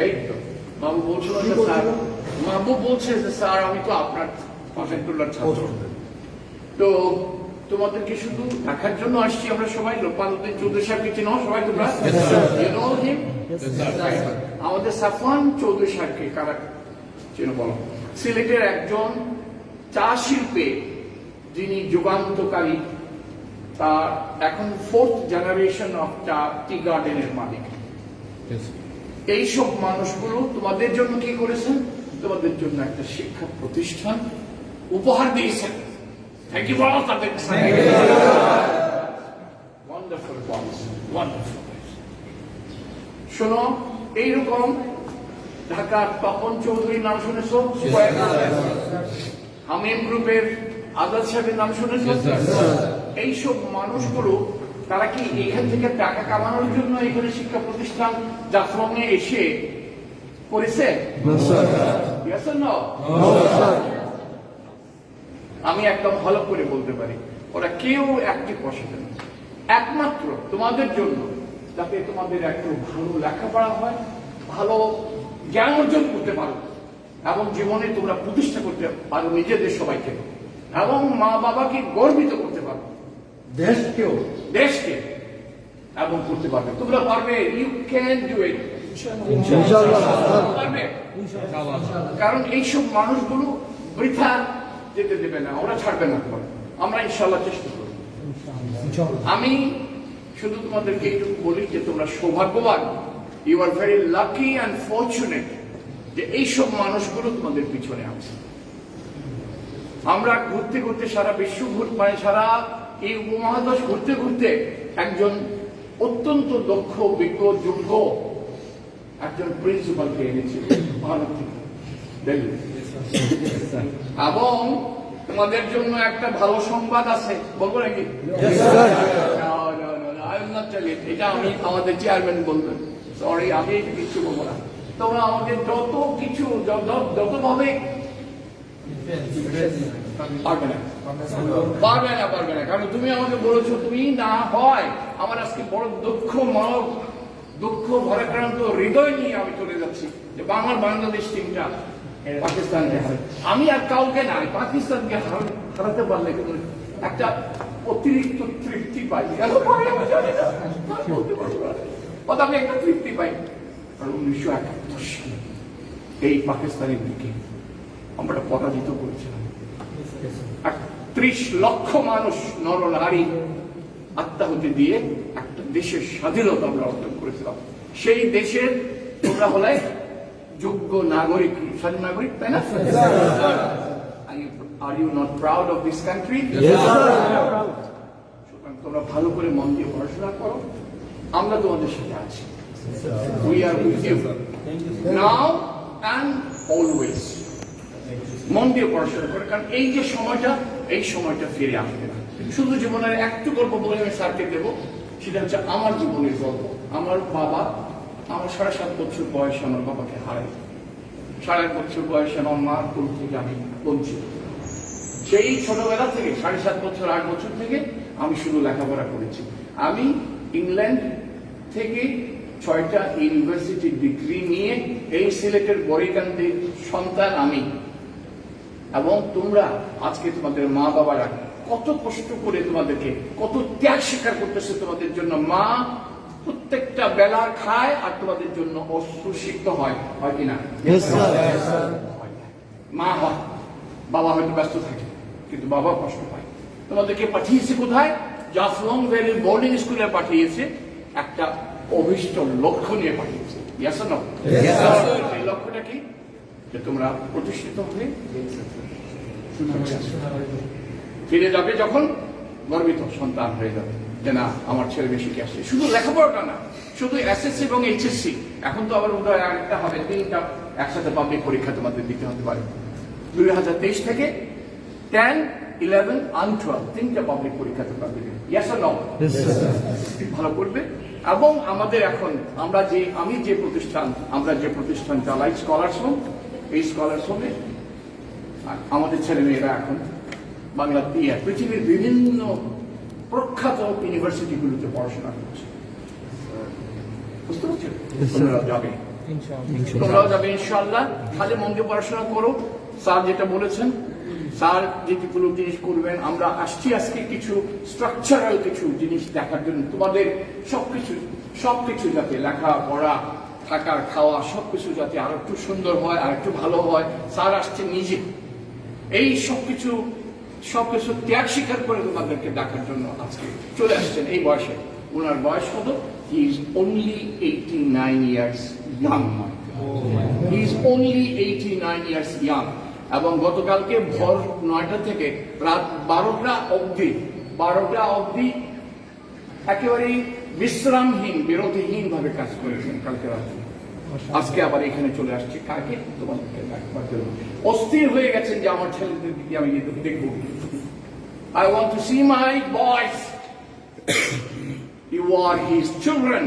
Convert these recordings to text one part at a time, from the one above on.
এই তো বাবু বলছিল যে স্যার, মাহবুব বলছে যে স্যার আমি তো আপনার পাশেন্টুল্লার ছাত্র, তো তোমাদেরকে শুধু দেখার জন্য আসছি আমরা সবাই। লোকমানুদ্দিন চৌধুরী সাহেবকে চিনো সবাই তোমরা? আমাদের সাফওয়ান চৌধুরী সাহেবকে কারা চিনো বলো? সিলেটের একজন চা শিল্পে যিনি যুগান্তকারী, তার এখন 4th জেনারেশন অফ টি গার্ডেনের মালিক। এইসব মানুষগুলো তোমাদের জন্য কি করেছেন? তোমাদের জন্য একটা শিক্ষা প্রতিষ্ঠান উপহার দিয়েছেন। থ্যাংক ইউ বলো তাদের। Wonderful boys, wonderful. শোনো, এইরকম ঢাকার তপন চৌধুরীর নাম শুনেছ? হামিম গ্রুপের আজাদ সাহেবের নাম শুনেছ? এইসব মানুষগুলো তারা কি এখান থেকে টাকা কামানোর জন্য এখানে শিক্ষা প্রতিষ্ঠান জাফলংয়ে এসে করেছে? আমি একদম ভালো করে বলতে পারি ওরা কেউ একটি পয়সা দেন, একমাত্র তোমাদের জন্য, যাতে তোমাদের একটু ভালো লেখাপড়া হয়, ভালো জ্ঞান অর্জন করতে পারো এবং জীবনে তোমরা প্রতিষ্ঠা করতে পারো নিজেদের সবাইকে, এবং মা বাবাকে গর্বিত করতে পারো, দেশকে এবং করতে পারবে। তোমরা পারবে, ইউ ক্যান ডু ইট, পারবে। কারণ এইসব মানুষগুলো বৃথা যেতে দেবে না, ওরা ছাড়বে না। আমরা ইনশাআল্লাহ চেষ্টা করব। আমি শুধু তোমাদেরকে এইটুকু বলি যে তোমরা সৌভাগ্যবান, you are very lucky and fortunate যে এইসব মানুষগুলো তোমাদের পিছনে আছে। আমরা ঘুরতে ঘুরতে সারা বিশ্ব মানে সারা এই উপমহাদেশ ঘুরতে ঘুরতে একজন অত্যন্ত দক্ষ বিজ্ঞ যোগ্য একজন প্রিন্সিপালকে এনেছি ভারত থেকে, দিল্লি। এবং তোমাদের জন্য একটা ভালো সংবাদ আছে, বলবো নাকি? এটা আমি আমাদের চেয়ারম্যান বলবেন, সরি আমি কিছু বলবো না। তোমরা আমাদের যত কিছু যতভাবে পারবে না, কারণ তুমি আমাকে বলেছো তুমি না হয় আমার আজকে বড় দুঃখ ভরাক্রান্ত হৃদয় নিয়ে আমি চলে যাচ্ছি যে আমার বাংলাদেশ টিমটা পাকিস্তানকে হারাবে। আমি আর কাউকে নাই, পাকিস্তানকে হারাতে পারলে কিন্তু একটা অতিরিক্ত তৃপ্তি পাই, আমি একটা তৃপ্তি পাই। কারণ 1971 সালে এই পাকিস্তানের দিকে আমরা পরাজিত করেছিলাম। 30 লক্ষ মানুষ নরনারী আত্মাহুতি দিয়ে একটা দেশের স্বাধীনতা আমরা অর্জন করেছিলাম। সেই দেশের তোমরা হলে যোগ্য নাগরিক, স্বাধীন নাগরিক, তাই না? Are you not proud of this country? তোমরা ভালো করে মন দিয়ে পড়াশোনা করো, আমরা তোমাদের সাথে আছি। We are with you now and always. মন দিয়ে পড়াশোনা করে, কারণ এই যে সময়টা ফিরে আসবে না। শুধু জীবনের একটু গল্প বলে আমি স্যারকে দেবো, সেটা হচ্ছে আমার জীবনের গল্প। আমার বাবা, আমার 7.5 বছর বয়সে আমার বাবাকে হারাই, 7.5 বছর বয়সে আমার মার কোল থেকে আমি বঞ্চিত। সেই ছোটবেলা থেকে 7.5 বছর 8 বছর থেকে আমি শুধু লেখাপড়া করেছি। আমি ইংল্যান্ড থেকে 6টা ইউনিভার্সিটি ডিগ্রি নিয়ে এই সিলেটের বরিকান্দির সন্তান আমি। এবং তোমরা আজকে তোমাদের মা বাবারা কত কষ্ট করে তোমাদেরকে, কত ত্যাগ স্বীকার করতেছে তোমাদের জন্য। মা প্রত্যেকটা বেলা খায় আর তোমাদের জন্য অশ্রুসিক্ত হয় কিনা? মা হয়, বাবা হয়তো ব্যস্ত থাকে, কিন্তু বাবা কষ্ট পায়। তোমাদেরকে পাঠিয়েছে কোথায়? জাফলং ভ্যালি বোর্ডিং স্কুলে পাঠিয়েছে, একটা অভিষ্ট লক্ষ্য নিয়ে পাঠিয়েছে। এই লক্ষ্যটা কি? যে তোমরা প্রতিষ্ঠিত হয়ে ফিরে যাবে, যখন গর্বিত সন্তান হয়ে যাবে যে না আমার ছেলে বেশি কি আসছে। শুধু লেখাপড়াটা না, শুধু এসএসসি এবং এইচএসসি, এখন তো আবার বোধহয় আরেকটা হবে, 3টা একসাথে পাবলিক পরীক্ষা তোমাদের দিতে হতে পারে। 2023 থেকে 10, 11 and 12 3টা পাবলিক পরীক্ষা তোমরা দেবে। Yes or no? ভালো করবে। এবং আমাদের এখন আমরা যে প্রতিষ্ঠান চালাই স্কলারশিপ, এই স্কলারশিপে আমাদের ছেলে মেয়েরা এখন বাংলা দিয়ে পৃথিবীর বিভিন্ন প্রখ্যাত ইউনিভার্সিটিগুলোতে পড়াশোনা করছে। বুঝতে পারছেন? তোমরা যাবে, তোমরাও যাবে ইনশাআল্লাহ। খালি মন দিয়ে পড়াশোনা করো। স্যার যেটা বলেছেন, স্যার যেগুলো জিনিস করবেন, আমরা আসছি আজকে কিছু স্ট্রাকচারাল কিছু জিনিস দেখার জন্য। তোমাদের সবকিছু যাতে লেখা পড়া থাকার খাওয়া সবকিছু যাতে আর একটু সুন্দর হয়, আর একটু ভালো হয়। স্যার আসছে নিজে এই সবকিছু ত্যাগ স্বীকার করে তোমাদেরকে দেখার জন্য আজকে চলে আসছেন এই বয়সে। ওনার বয়স কত? He is only 89 years young. He is only 89 years young. এবং গতকালকে ভোর 9টা থেকে রাত 12টা অবধি একেবারেই বিশ্রামহীন বিরতিহীন ভাবে কাজ করেছেন কালকে রাতে। আজকে আবার এখানে চলে আসছে কাকে? তোমাদেরকে দেখবার জন্য। অস্থির হয়ে গেছেন যে আমার ছেলেদের দিকে আমি দেখব। I want to see my boys. You are his children.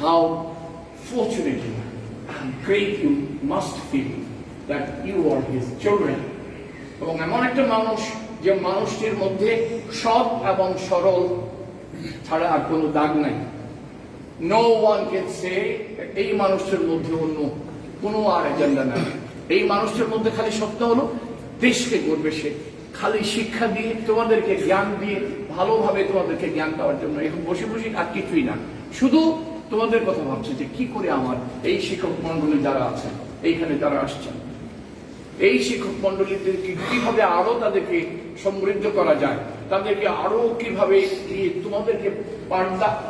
How fortunate and great you must feel that you are his children. এবং এমন একটা মানুষ যে মানুষটির মধ্যে সৎ এবং সরল ছাড়া আর কোনো দাগ নাই। No one can say এই মানুষের মধ্যে অন্য কোনো আর এজেন্ডা নাই। এই মানুষের মধ্যে খালি স্বপ্ন হলো দেশকে গড়বে সে। খালি শিক্ষা দিয়ে তোমাদেরকে জ্ঞান দিয়ে ভালোভাবে তোমাদেরকে জ্ঞান দেওয়ার জন্য এখন বসে আর কিছুই না, শুধু তোমাদের কথা ভাবছে যে কি করে আমার এই শিক্ষক মন্ডলী যারা আছেন, এইখানে যারা আসছেন, এই শিক্ষক মন্ডলীদেরকে কিভাবে আরো তাদেরকে সমৃদ্ধ করা যায়, তাদেরকে আরো কিভাবে তোমাদেরকে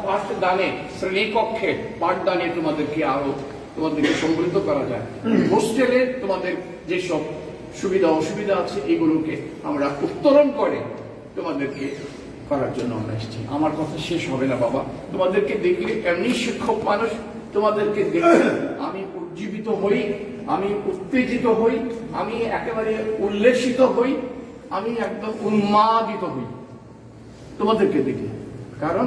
পাঠদানে শ্রেণীকক্ষে পাঠদানে তোমাদেরকে সমৃদ্ধ করা যায়। হোস্টেলে তোমাদের যেসব সুবিধা অসুবিধা আছে এগুলোকে আমরা উত্তরণ করে তোমাদেরকে করার জন্য আমরা এসেছি। আমার কথা শেষ হবে না বাবা। তোমাদেরকে দেখলে এমনি শিক্ষক মানুষ, তোমাদেরকে দেখলে আমি উজ্জীবিত হই, আমি উত্তেজিত হই, আমি একেবারে উল্লেসিত হই, আমি একদম উন্মাদিত হই তোমাদেরকে দেখলে। কারণ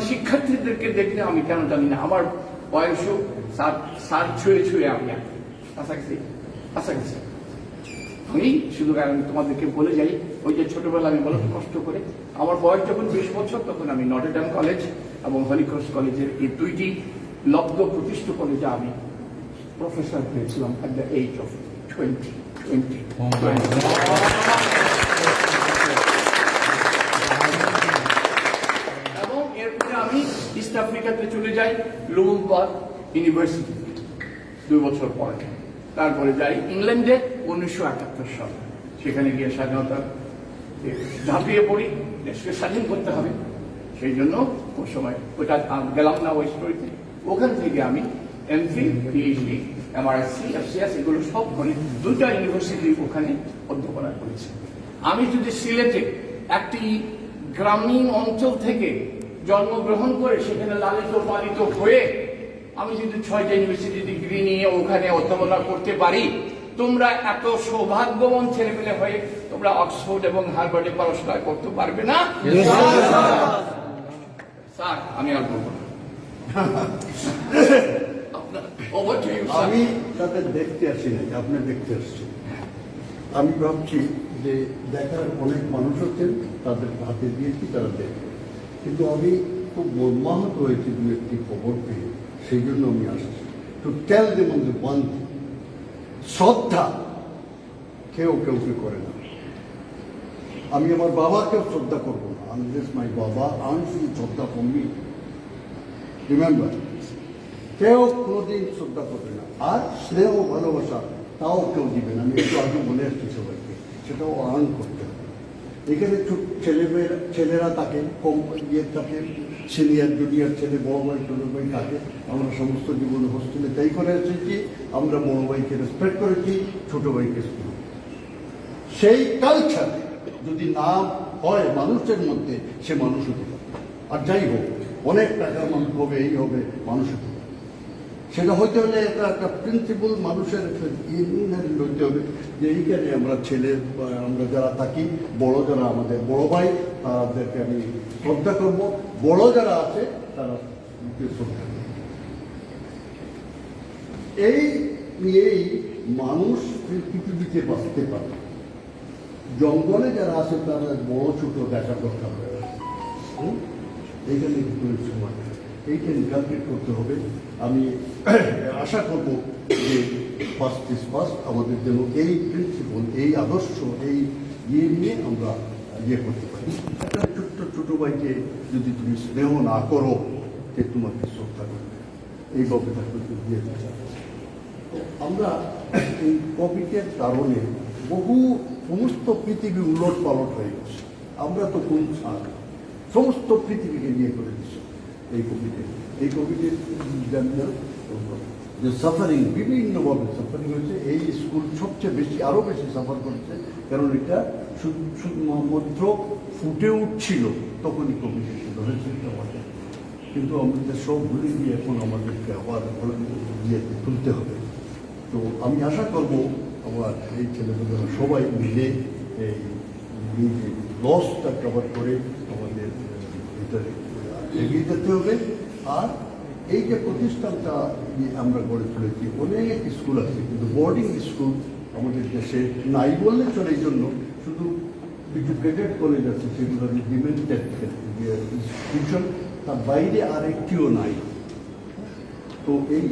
শিক্ষার্থীদেরকে দেখলে আমি কেন জানি না আমার বয়সও সার ছুঁয়ে আমি কাছাকাছি। আমি শুধু তোমাদেরকে বলে যাই, ওই যে ছোটবেলা আমি বলতে কষ্ট করে আমার বয়স যখন 20 বছর তখন আমি নটরডেম কলেজ এবং হলিক্রস কলেজের এই দুইটি লব্ধ প্রতিষ্ঠিত কলেজে আমি প্রফেসর হয়েছিলাম at the age of 20. এবং এরপরে আমি ইস্ট আফ্রিকাতে চলে যাই লুমবার্গ ইউনিভার্সিটি 2 বছর পরে। তারপরে যাই ইংল্যান্ডে 1971 সালে। সেখানে গিয়ে স্বাধীনতার ঝাঁপিয়ে পড়ি, দেশকে স্বাধীন করতে হবে। সেই জন্য ওই সময় ওটা গেলাম না ওই স্টোরিতে। ওখান থেকে আমি এমফিল, পিএইচডি, এমআরএসসি, এফসিএস এগুলো সব করে 2টা ইউনিভার্সিটি ওখানে অধ্যাপনা করেছি। আমি যদি সিলেটে একটি গ্রামীণ অঞ্চল থেকে জন্মগ্রহণ করে সেখানে লালিত পালিত হয়ে আমি যদি 6টা ইউনিভার্সিটি ডিগ্রি নিয়ে ওখানে অধ্যাপনা করতে পারি, তোমরা এত সৌভাগ্যবান ছেলেমেলে হয়ে তোমরা অক্সফোর্ড এবং হার্ভার্ডে পড়াশোনা করতে পারবে না। স্যার আমি আর বলবো না। আমি তাদের দেখতে আসি নাই, আপনি দেখতে আসছেন। আমি ভাবছি যে দেখার অনেক মানুষ আছেন, তাদের হাতে দিয়েছি, তারা দেখে। কিন্তু আমি খুব মর্মাহত হয়েছি 2-1টি খবর পেয়ে, সেই জন্য আমি আসছি। To tell them on the one thing, শ্রদ্ধা কেউ করে না। আমি আমার বাবাকেও শ্রদ্ধা করবো না, আনলেস মাই বাবা আর্নস শ্রদ্ধা ফর মি। রিমেম্বার, কেউ কোনোদিন শ্রদ্ধা করবে না। আর স্নেহ ভালোবাসা তাও কেউ দিবে না। আমি একটু আগে বলে আসছি সবাইকে, সেটাও আর্ন করতে হবে। এখানে ছেলেরা তাকে কম থাকে, সিনিয়র জুনিয়র ছেলে, বড় ভাই ছোট ভাই থাকে। আমরা সমস্ত জীবনে হোস্টেলে তাই করে এসেছি। আমরা বড় ভাইকে রেসপেক্ট করেছি, ছোট ভাইকে স্কুল। সেই কালচার যদি না হয় মানুষের মধ্যে, সে মানুষ হতে পারে। আর যাই হোক, অনেক টাকার মানুষ হবে, এই হবে, মানুষ হতে পারে। সেটা হইতে হলে একটা প্রিন্সিপাল মানুষের ইনহেরিট হইতে হবে যে এইখানে আমরা ছেলে, আমরা যারা থাকি, বড় যারা আমাদের বড় ভাই, তাদেরকে আমি শ্রদ্ধা করবো। বড় যারা আছে তারা শ্রদ্ধা করবো। এই নিয়েই মানুষ পৃথিবীতে বাঁচতে পারে। জঙ্গলে যারা আছে তারা বড় ছোট দেখার দরকার হয়। এইখানে সময় এইটা ইনকালকেট করতে হবে। আমি আশা করব যে ফার্স্ট ইজ ফার্স্ট, আমাদের যেন এই প্রিন্সিপল, এই আদর্শ, এই ইয়ে নিয়ে আমরা ইয়ে করতে পারি। একটা ছোট্ট ছোটো ভাইকে যদি তুমি স্নেহ না করো, যে তোমাকে শ্রদ্ধা করবে, এইভাবে তাকে দিয়ে দিতে। আমরা এই কোভিডের কারণে সমস্ত পৃথিবী উলট পালট হয়ে গেছে। আমরা তো কোন ছাড়, সমস্ত পৃথিবীকে নিয়ে করে দিচ্ছে এই কোভিডের যে সাফারিং, বিভিন্নভাবে সাফারিং হয়েছে। এই স্কুল সবচেয়ে বেশি, আরও বেশি সাফার করেছে, কারণ এটা মাত্র ফুটে উঠছিল, তখনই কোভিড ধরেছে আমাদের। কিন্তু আমাদের সব ভুলে গিয়ে এখন আমাদেরকে আবার গিয়ে তুলতে হবে। তো আমি আশা করব আমার এই ছেলেমেয়েরা সবাই মিলে এই লসটা কভার করে আমাদের ভিতরে এগিয়ে যেতে হবে। আর এই যে প্রতিষ্ঠানটা আমরা গড়ে তুলেছি, অনেক স্কুল আছে, কিন্তু বোর্ডিং স্কুল আমাদের দেশে নাই বললে চলে। এই জন্য শুধু কিছু ক্যাডেট কলেজ আছে, সেগুলো ডিমেন্টেড ইনস্টিটিউশন, তার বাইরে আর একটিও নাই। তো এই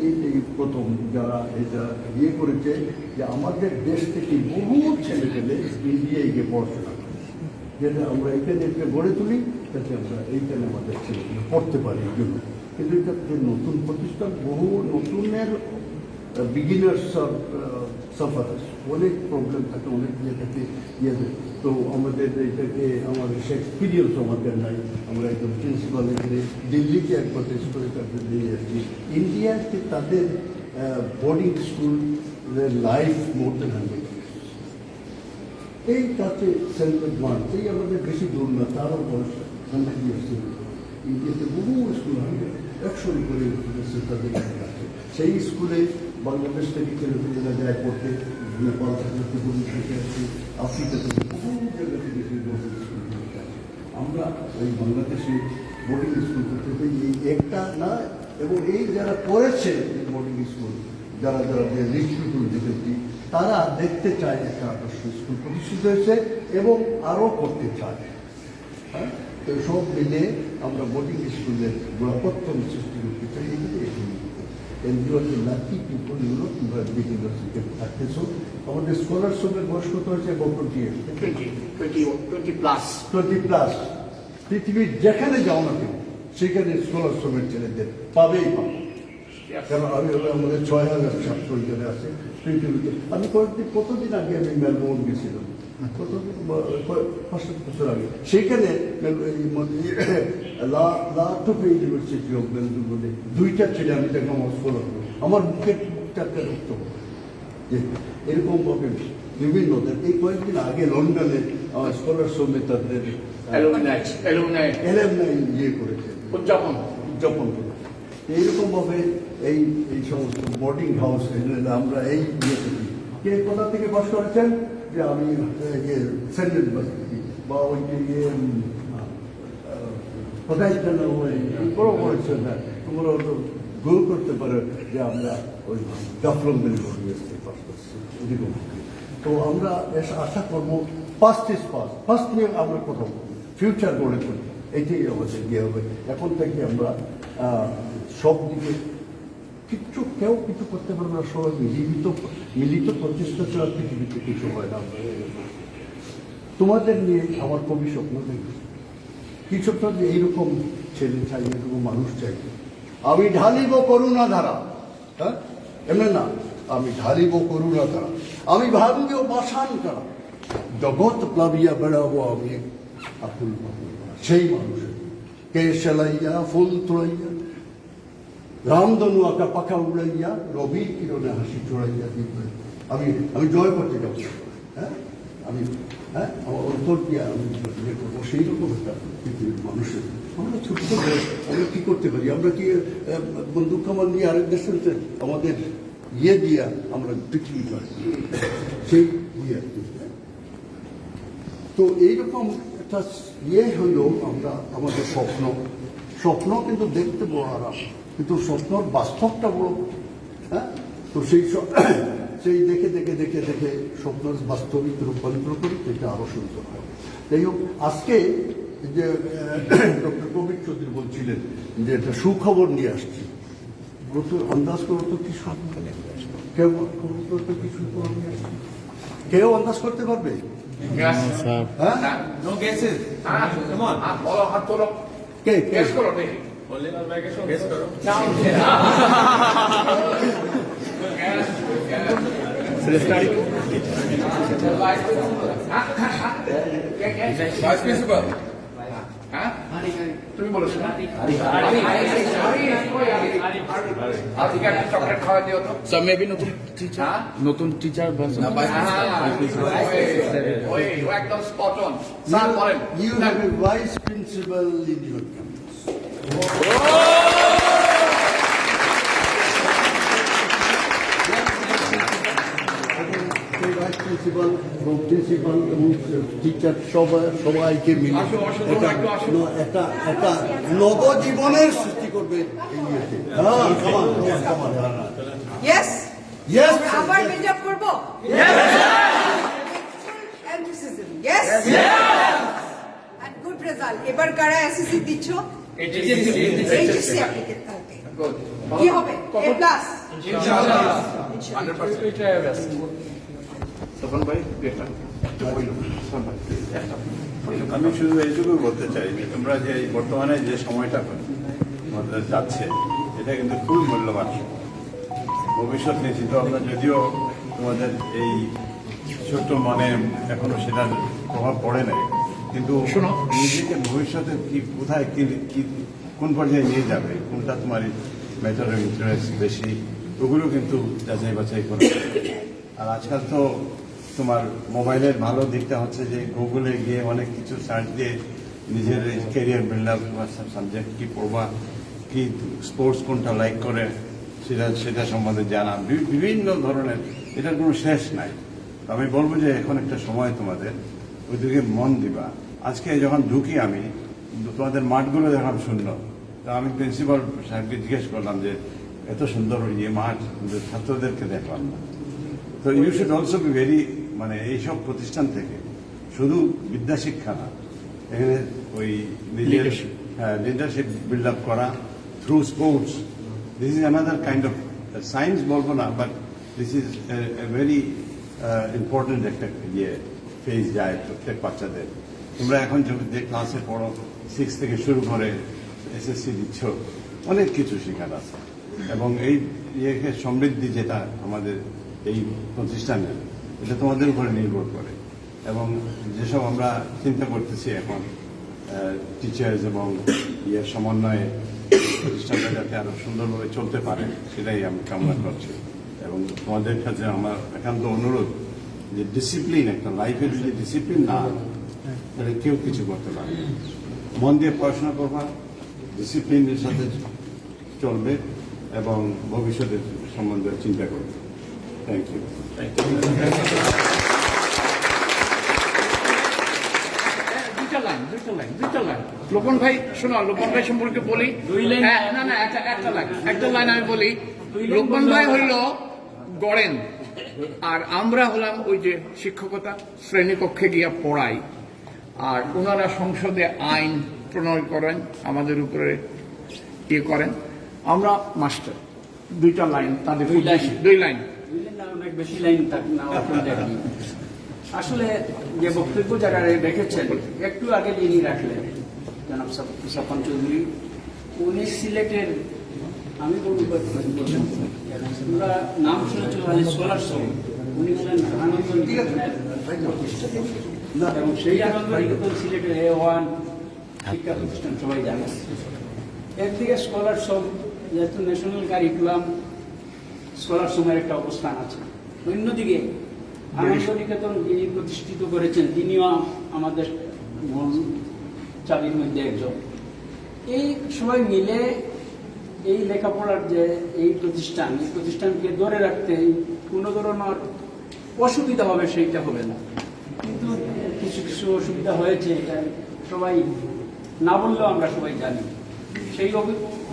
প্রথম যারা এটা ইয়ে করেছে যে আমাদের দেশ থেকে বহু ছেলে পেলে ইন্ডিয়ায় গিয়ে পড়াশোনা করে, যেটা আমরা এখানে গড়ে তুলি, যাতে আমরা এইখানে আমাদের ছেলেগুলো পড়তে পারি। এই জন্য কিন্তু এটা নতুন প্রতিষ্ঠান, বহু নতুনের বিগিনার্স সাফারার্স, অনেক প্রবলেম থাকে, অনেক ইয়ে থাকে ইয়ে। তো আমাদের এটাকে আমাদের সে এক্সপিরিয়েন্স আমাদের নাই। আমরা একদম প্রিন্সিপাল এখানে দিল্লিতে একবার টেস্ট করে তাদের নিয়ে আসছি। ইন্ডিয়াতে তাদের বোর্ডিং স্কুলের লাইফ মোর দেন 100 এই কাছে সেন্ট্রাল ওয়ান, এই আমাদের বেশি দূর না, তারও বয়স 100 ইয়ার্স। ইন্ডিয়াতে বহু স্কুল 100 করে তাদের আছে। সেই স্কুলে বাংলাদেশ থেকে ছেলেমেয়েরা যায় পড়তে, নেপাল থেকে থেকে আসছে, আফ্রিকা থেকে বহু জায়গা থেকে স্কুল আছে। আমরা ওই বাংলাদেশে বোর্ডিং স্কুল করতে পারি এই একটা না, এবং এই যারা করেছে বোর্ডিং স্কুল, যারা যারা যে রিচ পিপুল দেখেছি, তারা দেখতে চায় একটা আদর্শ স্কুল প্রতিষ্ঠিত হয়েছে এবং আরও করতে চায়। হ্যাঁ, তো সব মিলে আমরা বোর্ডিং স্কুলের গোড়াপত্তন সৃষ্টি করতে চাই। এনজিওর যে লাকি পিপুলগুলো তোমরা ইউনিভার্সিটিতে থাকতেছো, আমাদের স্কলারশিপের বয়স কত হয়েছে? 20+। পৃথিবীর যেখানে যাও না কেন, সেখানে স্কলারশিপের ছেলেদের পাবেই পাবে। কারণ আমি হলে আমাদের 6000 ছাত্র এখানে আছে পৃথিবীতে। আমি কতদিন আগে আমি মেলবোর্ন গেছিলাম, কতদিন 5-7 বছর আগে। সেইখানে ইউনিভার্সিটি অফ মেলবোর্নে 2টা ছেলে আমি দেখলাম আমার স্কলার, আমার মুখের টাকা রক্ত। যে এরকমভাবে বিভিন্ন এই কয়েকদিন আগে লন্ডনে স্কলারশিপ তাদের ইয়ে করেছে, উদযাপন করে। এইরকমভাবে এই সমস্ত বোর্ডিং হাউস আমরা এই ইয়ে করি। কে কোথা থেকে পাস করেছেন? যে আমি সেন্ট ইউনিভার্সিটি বা ওই যে কোথায় যেন ওই বড় করেছেন না, তোমরা গোল করতে পারো যে আমরা ওই জাফলং ইউনিভার্সিটি পাস করছি এরকম। তো আমরা আশা করবো ফার্স্ট ইজ ফার্স্ট নিয়ে আমরা কথা বলবো, ফিউচার গড়ে তুলি, এইটাই আমাদের ইয়ে হবে। এখন থেকে আমরা সব দিকে কেউ কিছু করতে পারবে না, সবাই মিলিত প্রচেষ্টা ছাড়া পৃথিবীতে কিছু হয় না। তোমাদের নিয়ে আমার কবি স্বপ্ন দেখি, কি স্বপ্ন? যে এইরকম ছেলে চাই, এরকম মানুষ চাই। আমি ঢালিব করুণা ধারা, হ্যাঁ এমনি না, আমি ঢালিব করুণা ধারা, আমি ভাবিব বাসান করা, জগৎ প্লাবিয়া বেড়াবো আমি আকুল সেই মানুষের। কে সেলাইয়া ফুল তোলাইয়া, রামধনু আঁকা পাখা উড়াইয়া, রবির কিরণে হাসি চড়াইয়া দিবে। আমি জয় করতে যাবো, হ্যাঁ আমি, হ্যাঁ আমার অন্তর দিয়ে আমি ইয়ে করবো। সেই রকম একটা পৃথিবীর মানুষের আমরা ছোট আমরা কী করতে পারি? আমরা কি বন্দুক কামান দিয়ে আরেক দেশের আমাদের ইয়ে দিয়া আমরা পৃথিবী পাই সেই ইয়ে। তো এইরকম একটা ইয়ে হইল আমরা আমাদের স্বপ্ন কিন্তু দেখতে বড় আরাম, কিন্তু স্বপ্নর বাস্তবটা বড়। হ্যাঁ, তো সেই দেখে দেখে দেখে দেখে স্বপ্নের বাস্তবিক রূপান্তর করি, এটা আরও সুন্দর হয়। যাই হোক, আজকে যে ডক্টর কবির চৌধুরী বলছিলেন যে একটা সুখবর নিয়ে আসছি, আন্দাজ করো তো কি সুখবর কেউ তো কি সুখবর নিয়ে আসছি, কেউ আন্দাজ করতে পারবে? হ্যাঁ, No guesses. Come on. বলো, হাত তোলো, কে guess করো দেখি। Guess karo. Now, Vice principal. হ্যাঁ? তুমি বলেছো না? আজকে চকলেট খাওয়া দিও তো। So maybe নতুন teacher, হ্যাঁ? নতুন teacher বা Na vice principal. ওই একদম স্পট অন। স্যার বলেন। You have a vice principal in your campus. Vice principal এবং প্রিন্সিপাল এবং টিচার সবাইকে মিলে আসো, আসো, একটা একটু আসো। একটা একটা নবজীবনের সৃষ্টি করবে এই ইয়েতে। হ্যাঁ, come on, come on, come on. Yes? Yes, আমরা sir. আবার বিল্ড আপ করবো? Enthusiasm. Yes? And good result. এবার কারা এসএসসি দিচ্ছ? HSC applicant. Good. কি হবে? A plus. তখন ভাই এটা একটু বলুন। একটা আমি শুধু এইটুকু বলতে চাই যে তোমরা যে এই বর্তমানে যে সময়টা আমাদের যাচ্ছে এটা কিন্তু খুবই মূল্যবান সময়। ভবিষ্যৎ নিয়ে চিন্তা ভাবনা যদিও তোমাদের এই ছোট্ট মনে এখনো সেটার প্রভাব পড়ে নাই, কিন্তু শোনো। নিজেকে ভবিষ্যতে কি কোথায় কি কোন পর্যায়ে নিয়ে যাবে, কোনটা তোমার ম্যাটার অফ ইন্টারেস্ট বেশি, ওগুলো কিন্তু যাচাই বাছাই করে। আর আজকাল তো তোমার মোবাইলের ভালো দিকটা হচ্ছে যে গুগলে গিয়ে অনেক কিছু সার্চ দিয়ে নিজের ক্যারিয়ার বিল্ড আপ সাবজেক্ট কি পড়বা, কি স্পোর্টস কোনটা লাইক করে সেটা সম্বন্ধে জানা, বিভিন্ন ধরনের, এটার কোনো শেষ নাই। তো আমি বলবো যে এখন একটা সময় তোমাদের ওইদিকে মন দিবা। আজকে যখন ঢুকি আমি তোমাদের মাঠগুলো দেখলাম শূন্য, তো আমি প্রিন্সিপাল সাহেবকে জিজ্ঞেস করলাম যে এত সুন্দর ইয়ে মাঠ, কিন্তু ছাত্রদেরকে দেখলাম না। তো you should also be very, মানে এইসব প্রতিষ্ঠান থেকে শুধু বিদ্যাশিক্ষা না, এখানে ওই নিজের লিডারশিপ বিল্ড আপ করা through sports, this is another kind of science বলবো না, but this is very important একটা ইয়ে ফেজ যায় প্রত্যেক বাচ্চাদের। তোমরা এখন যে ক্লাসে পড়ো 6 থেকে শুরু করে এসএসসি দিচ্ছ, অনেক কিছু শেখার আছে, এবং এই ইয়েকে সমৃদ্ধি যেটা আমাদের এই প্রতিষ্ঠানের, এটা তোমাদের উপরে নির্ভর করে। এবং যেসব আমরা চিন্তা করতেছি এখন টিচার্স এবং ইয়ের সমন্বয়ে প্রতিষ্ঠানটা যাতে আরো সুন্দরভাবে চলতে পারে, সেটাই আমি কামনা করছি। এবং তোমাদের কাছে আমার একান্ত অনুরোধ যে ডিসিপ্লিন, একটা লাইফের যদি ডিসিপ্লিন না তাহলে কেউ কিছু করতে পারে না। মন দিয়ে পড়াশোনা করবা, ডিসিপ্লিনের সাথে চলবে এবং ভবিষ্যতের সম্বন্ধে চিন্তা করবে। Thank you. দুইটা লাইন লোপন ভাই শোনো, লোপন ভাই সম্পর্কে বলি। না না, একটা লাইন আমি বলি। লোপন ভাই হইল গড়েন, আর আমরা হলাম ওই যে শিক্ষকতা, শ্রেণীকক্ষে গিয়া পড়াই, আর ওনারা সংসদে আইন প্রণয়ন করেন, আমাদের উপরে ইয়ে করেন, আমরা মাস্টার। দুইটা লাইন তাদের দুই লাইন অনেক বেশি লাইন আসলে যে বক্তব্য যারা রেখেছেন, একটু আগে যিনি রাখলেন জনাব সফন চৌধুরী, উনি সিলেটের, আমি আমরা নাম শুনেছিলাম সোলার শো, উনি হলেন আনন্দ নিকেতনের এবং সেই আনন্দ নিকেতন সিলেটের A1 শিক্ষা প্রতিষ্ঠান সবাই জানে। একদিকে স্কলারশিপ, যেহেতু ন্যাশনাল কারিকুলাম, স্কলারশিপের একটা অবস্থান আছে। অন্যদিকে আনন্দ নিকেতন যিনি প্রতিষ্ঠিত করেছেন, তিনিও আমাদের মূল চাবির মধ্যে একজন। এই সবাই মিলে এই লেখাপড়ার যে এই প্রতিষ্ঠানকে ধরে রাখতে কোনো ধরনের অসুবিধা হবে সেইটা হবে না, কিন্তু কিছু কিছু অসুবিধা হয়েছে, এটা সবাই না বললেও আমরা সবাই জানি। সেই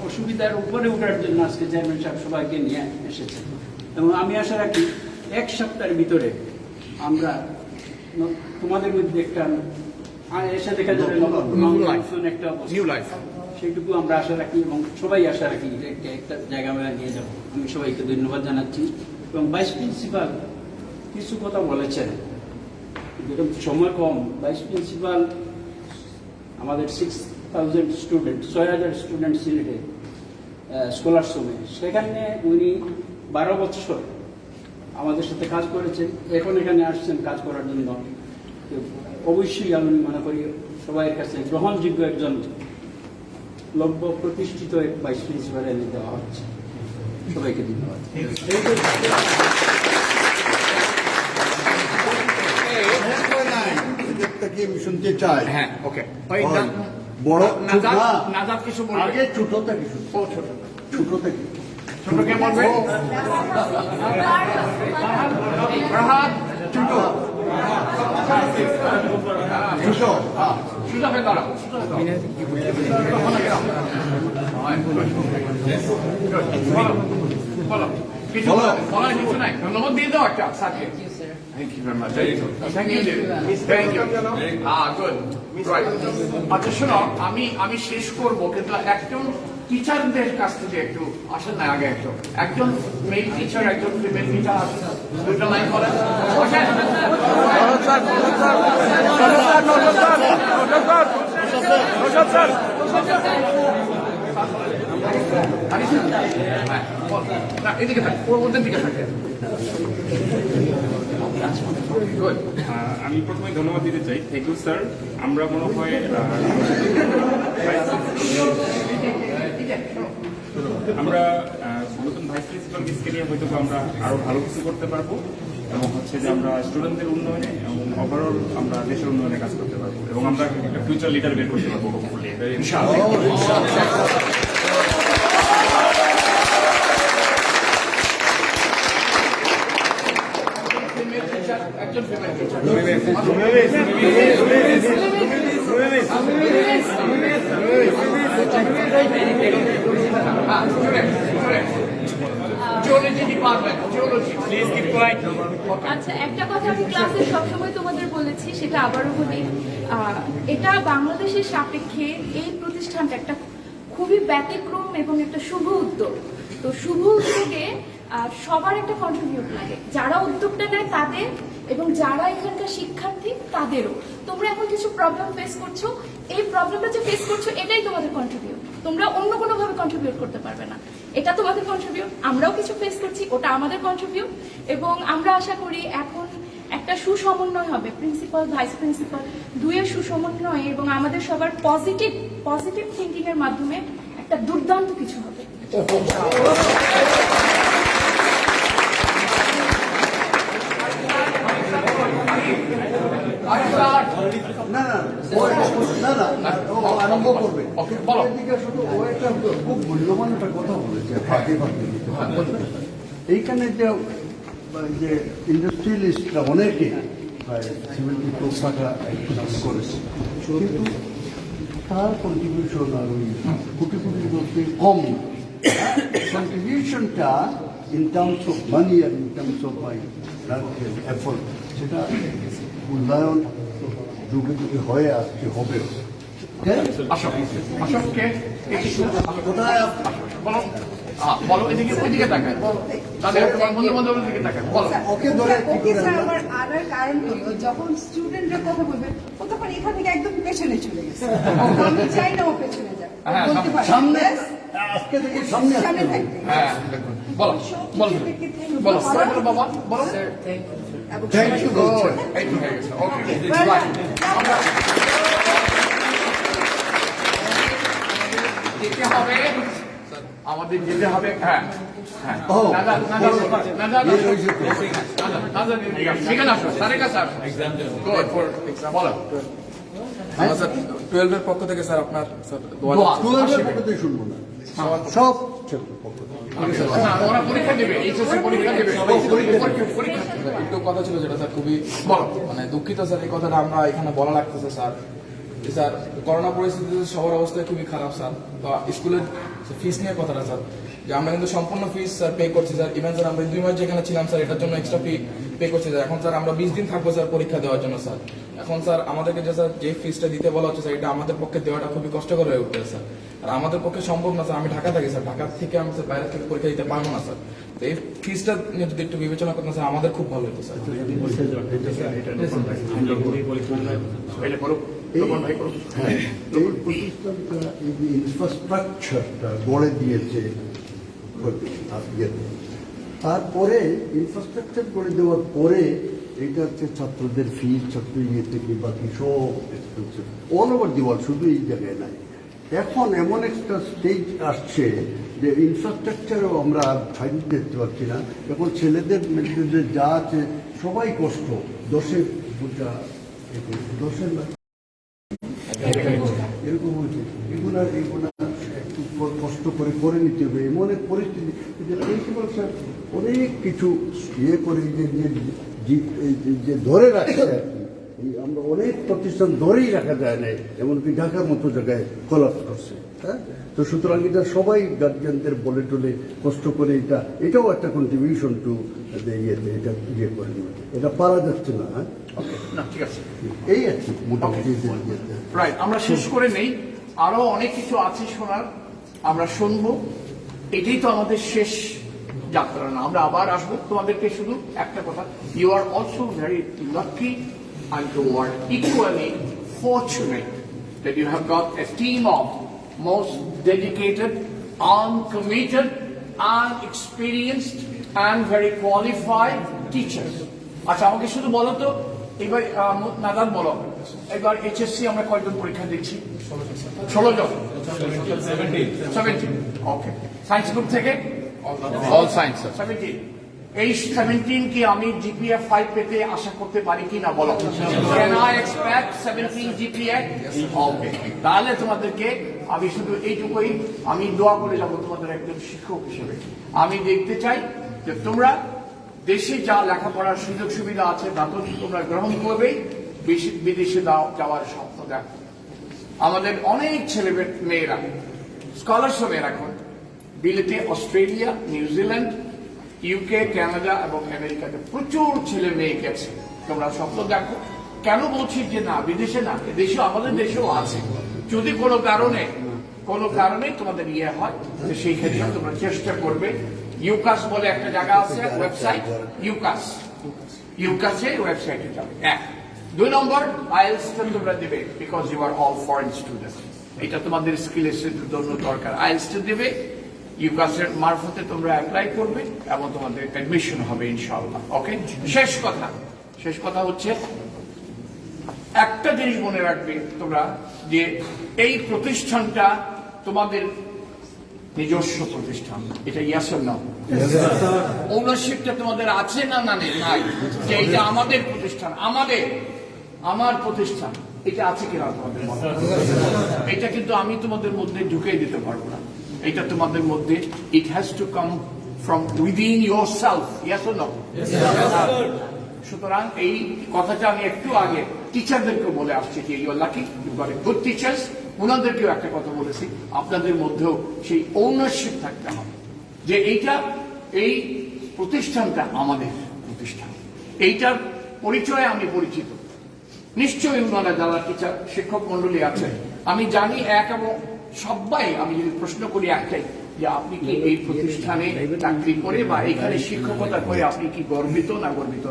অসুবিধার উপরে ওঠার জন্য আজকে চেয়ারম্যান সাহেব সবাইকে নিয়ে এসেছেন, এবং আমি আশা রাখি 1 সপ্তাহের ভিতরে আমরা তোমাদের মধ্যে একটা আর এর সাথে দেখা যাবে নতুন একটা অবস্থা। New life. সেটুকু আমরা আশা রাখি এবং সবাই আশা রাখি যে একটা জায়গা আমরা নিয়ে যাব। আমি সবাইকে ধন্যবাদ জানাচ্ছি এবং ভাইস প্রিন্সিপাল কিছু কথা বলেছেন, যেরকম সময় কম। ভাইস প্রিন্সিপাল আমাদের 6,000 স্টুডেন্ট, 6,000 স্টুডেন্ট সিলেটে স্কলারশিপে, সেখানে উনি 12 বছর আমাদের সাথে কাজ করেছেন, এখন এখানে আসছেন কাজ করার জন্য। তো অবশ্যই আমি মনে করি সবাইয়ের কাছে গ্রহণযোগ্য একজন লভ্য প্রতিষ্ঠিত এক ভাইস প্রিন্সিপাল এনে দেওয়া হচ্ছে। সবাইকে ধন্যবাদ। একটা কি আমি শুনতে চাই? হ্যাঁ, ওকে। বড় নাজাত, না, নাজাত কিছু বলবে? আগে ছোট থেকে শুনতে। ও ছোট। ছোট থেকে ছোট কে বলবে? রাহাত, ছোট। ছোট সুজা হয়ে দাঁড়াও। বলো, কিছু বলার কিছু নাই। ধন্যবাদ দিয়ে দাও একটা স্যারকে। Thank you very much. Thank you. Thank you. Good. Right. আচ্ছা শোনো, আমি শেষ করব, কিন্তু একজন টিচারদের কাছ থেকে একটু আসেন না আগে একজন মেল টিচার, একজন ফিমেল টিচার, দুটো লাইন বলেন। না, এদিকে থাকে, ওদের দিকে থাকে। Good. আমি প্রথমে ধন্যবাদ দিতে চাই। Thank you sir. আমরা মনে হয় আমরা নতুন ভাইস প্রিন্সিপাল মিসকে নিয়ে হয়তো আমরা আরো ভালো কিছু করতে পারবো এবং হচ্ছে যে আমরা স্টুডেন্টদের উন্নয়নে এবং ওভারঅল আমরা দেশের উন্নয়নে কাজ করতে পারবো এবং আমরা একটা ফিউচার লিডার বের করতে পারবো হোপফুলি। একজন female teacher. Geology department, geology. Please keep quiet. আচ্ছা, একটা কথা আমি ক্লাসে সবসময় তোমাদের বলেছি, সেটা আবারও বলি। এটা বাংলাদেশের সাপেক্ষে এই প্রতিষ্ঠানটা একটা খুবই ব্যতিক্রম এবং একটা শুভ উদ্যোগ। তো শুভ উদ্যোগে সবার একটা কন্ট্রিবিউট লাগে, যারা উদ্যোগটা নেয় তাদের এবং যারা এখানকার শিক্ষার্থী তাদেরও। তোমরা এখন কিছু প্রবলেম ফেস করছো, এই প্রবলেমটা যে ফেস করছো এটাই তোমাদের কন্ট্রিবিউট। তোমরা অন্য কোনোভাবে কন্ট্রিবিউট করতে পারবে না, এটা তোমাদের কন্ট্রিবিউট। আমরাও কিছু ফেস করছি, ওটা আমাদের কন্ট্রিবিউট। এবং আমরা আশা করি এখন একটা সুসমন্বয় হবে, প্রিন্সিপাল ভাইস প্রিন্সিপাল দুয়ের সুসমন্বয় এবং আমাদের সবার পজিটিভ থিঙ্কিং এর মাধ্যমে একটা দুর্দান্ত কিছু হবে। না না ও আরম্ভ করবে। এদিকে শুধু ও একটা খুব মূল্যবান একটা কথা বলেছে, ফাঁকে এইখানে যে ইন্ডাস্ট্রিয়ালিস্টরা অনেকে প্রায় 74 টাকা করেছে, কিন্তু তার কন্ট্রিবিউশন আর ওই কোটি কোটির মধ্যে কম। কন্ট্রিবিউশনটা ইন টার্মস অফ মানি আর in terms of my effort, সেটা মূল্যায়ন যুগে যুগে হয়ে আসছে, হবে। অশোককে কোথায় বলো, বলো এদিকে, ওইদিকে তাকায়, তাহলে বন্ধু বান্ধবের দিকে তাকায়, বলো। ওকে ধরে কি ওকে করে স্যার, আমরা- আমার আনার কারণ হলো যখন স্টুডেন্টরা কথা বলবে ও তখন এখান থেকে একদম পেছনে চলে গেছে। আমি চাই না ও পেছনে যাবে, হ্যাঁ, বলতে পারে সামনে Yes, আজকে থেকে সামনে সামনে আসতে হবে। থাকবে। হ্যাঁ, বলো বলো বলো বলো বাবা, বলো। এবং Thank you, Good. এই তো হয়ে গেছে, ওকে। যেতে হবে, আমাদের যেতে হবে। হ্যাঁ হ্যাঁ, ও, সেখানে আসো, স্যারের কাছে আসো। Good. বলো। আমরা স্যার 12 এর পক্ষ থেকে স্যার আপনার স্যার দোয়া দোয়া। স্কুলের পক্ষ থেকে শুনবো না, সব ছেলের পক্ষ থেকে। না, ওরা পরীক্ষা দেবে, এইচএসসি পরীক্ষা দেবে, পরীক্ষা একটু কথা ছিল যেটা স্যার খুবই বলো। মানে দুঃখিত স্যার, এই কথাটা আমরা এখানে বলা লাগতেছে স্যার। স্যার করোনা পরিস্থিতিতে সবার অবস্থা খুবই খারাপ স্যার। তো স্কুলের ফিস নিয়ে কথাটা স্যার, যে আমরা কিন্তু সম্পূর্ণ ফিস স্যার পে করছি স্যার। ইভেন স্যার আমরা 2 মাস যেখানে ছিলাম স্যার এটার জন্য এক্সট্রা ফি পে করছি স্যার। এখন স্যার আমরা 20 দিন থাকবো স্যার পরীক্ষা দেওয়ার জন্য স্যার। এখন স্যার আমাদেরকে যে স্যার যে ফিসটা দিতে বলা হচ্ছে স্যার এটা আমাদের পক্ষে দেওয়াটা খুবই কষ্টকর হয়ে উঠছে স্যার। আর আমাদের পক্ষে সম্ভব না স্যার, আমি ঢাকা থাকি স্যার, ঢাকা থেকে আমি স্যার বাইরে থেকে পরীক্ষা দিতে পারবো না স্যার। তো এই ফিসটা নিয়ে যদি একটু বিবেচনা করতেন স্যার আমাদের খুব ভালো হতো স্যার। এটা করো, এই তপন ভাই করো। হ্যাঁ, এই প্রতিষ্ঠানটা এই যে ইনফ্রাস্ট্রাকচারটা গড়ে দিয়েছে তারপরে ইনফ্রাস্ট্রাকচার গড়ে দেওয়ার পরে এটা হচ্ছে ছাত্রদের ফিস, ছাত্র ইয়ে থেকে বাকি সব expensive all over the world, শুধু এই জায়গায় নাই। এখন এমন একটা স্টেজ আসছে যে ইনফ্রাস্ট্রাকচারও আমরা ফাইন দেখতে পাচ্ছি না। এখন ছেলেদের মধ্যে যা আছে সবাই কষ্ট, দশের বোঝা, দশের না এরকম হয়েছে। এগুলা একটু কষ্ট করে নিতে হবে, এমন এক পরিস্থিতি যে প্রিন্সিপাল স্যার অনেক কিছু ইয়ে করে যে ধরে রাখছে আর কি। আমরা অনেক প্রতিষ্ঠান ধরেই রাখা যায় না, এমনকি ঢাকার মতো জায়গায় কলাপস করছে। হ্যাঁ, তো সুতরাং এটা সবাই গার্জিয়ানদের বলে টলে কষ্ট করে এটাও একটা কন্ট্রিবিউশন টু ইয়েতে, এটা ইয়ে করে এটা পারা যাচ্ছে না। হ্যাঁ, না ঠিক আছে, এই আর কি মোটামুটি। রাইট, আমরা শেষ করে নেই, আরো অনেক কিছু আছে শোনার, আমরা শুনবো। এটাই তো আমাদের শেষ যাত্রা না, আমরা আবার আসবো। তোমাদেরকে শুধু একটা কথা, you are also very lucky and you are equally fortunate that you have got a team of most dedicated, uncommitted, experienced and very qualified teachers. আচ্ছা আমাকে শুধু বলো তো, এবার নাদান বলো, এবার এইচএসসি আমরা কয়জন পরীক্ষা দিচ্ছি? 16 জন, 17। ওকে, সায়েন্স গ্রুপ থেকে অল সায়েন্স 17। এই 17 কি আমি জিপিএ 5 পেতে আশা করতে পারি কি না বলো? Can I expect 17 GPA? Okay, তাহলে তোমাদেরকে আমি শুধু এইটুকুই আমি দোয়া করে যাব তোমাদের একজন শিক্ষক হিসেবে। আমি দেখতে চাই যে তোমরা দেশে যা লেখাপড়ার সুযোগ সুবিধা আছে তা তো তোমরা গ্রহণ করবেই, বিদেশে যাওয়ার স্বপ্ন দেখো। আমাদের অনেক ছেলে মেয়েরা স্কলারশিপ এখন বিলেতে, অস্ট্রেলিয়া, নিউজিল্যান্ড, ইউকে, কানাডা এবং আমেরিকাতে প্রচুর ছেলে মেয়ে গেছে। তোমরা স্বপ্ন দেখো। কেন বলছি যে না বিদেশে না, দেশেও আমাদের দেশেও আছে। যদি কোনো কারণে তোমাদের ইয়ে হয় তো সেই ক্ষেত্রে তোমরা চেষ্টা করবে। ইউকাস বলে একটা জায়গা আছে, ওয়েবসাইট ইউকাসে ওয়েবসাইটে যাবে। 1 2 নম্বর আইএলটিএস তোমরা দেবে, because you are all foreign students. এটা তোমাদের স্কিলের জন্য দরকার। আইএলটিএস দেবে, ইউকাসের মারফতে তোমরা অ্যাপ্লাই করবে এবং তোমাদের অ্যাডমিশন হবে ইনশাআল্লাহ। ওকে, শেষ কথা হচ্ছে একটা জিনিস মনে রাখবে তোমরা, যে এই প্রতিষ্ঠানটা তোমাদের নিজস্ব প্রতিষ্ঠান। এটা ইয়াস অর নো? ওনারশিপটা তোমাদের আছে না নাই? যে এটা আমাদের প্রতিষ্ঠান, আমার প্রতিষ্ঠান, এটা আছে কিনা তোমাদের মধ্যে? এটা কিন্তু আমি তোমাদের মধ্যে ঢুকিয়ে দিতে পারবো না। এটা তোমাদের মধ্যে, it has to come from within yourself. Yes or no? সুতরাং এই কথাটা আমি একটু আগে টিচারদেরকে বলে আসছি যে you are lucky, you got a good teachers. ওনাদেরকেও একটা কথা বলেছি, আপনাদের মধ্যেও সেই ওনারশিপ থাকতে হবে যে এই প্রতিষ্ঠানটা আমাদের প্রতিষ্ঠান, এইটার পরিচয়ে আমি পরিচিত। নিশ্চয়ই ওনারা যারা টিচার শিক্ষক মন্ডলী আছেন, আমি জানি এবং সবাই, আমি যদি প্রশ্ন করি একটাই, যে আপনি কি এই প্রতিষ্ঠানে চাকরি করে বা এখানে শিক্ষকতা করে আপনি কি গর্বিত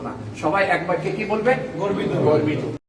না? সবাই একবার কি বলবে? গর্বিত।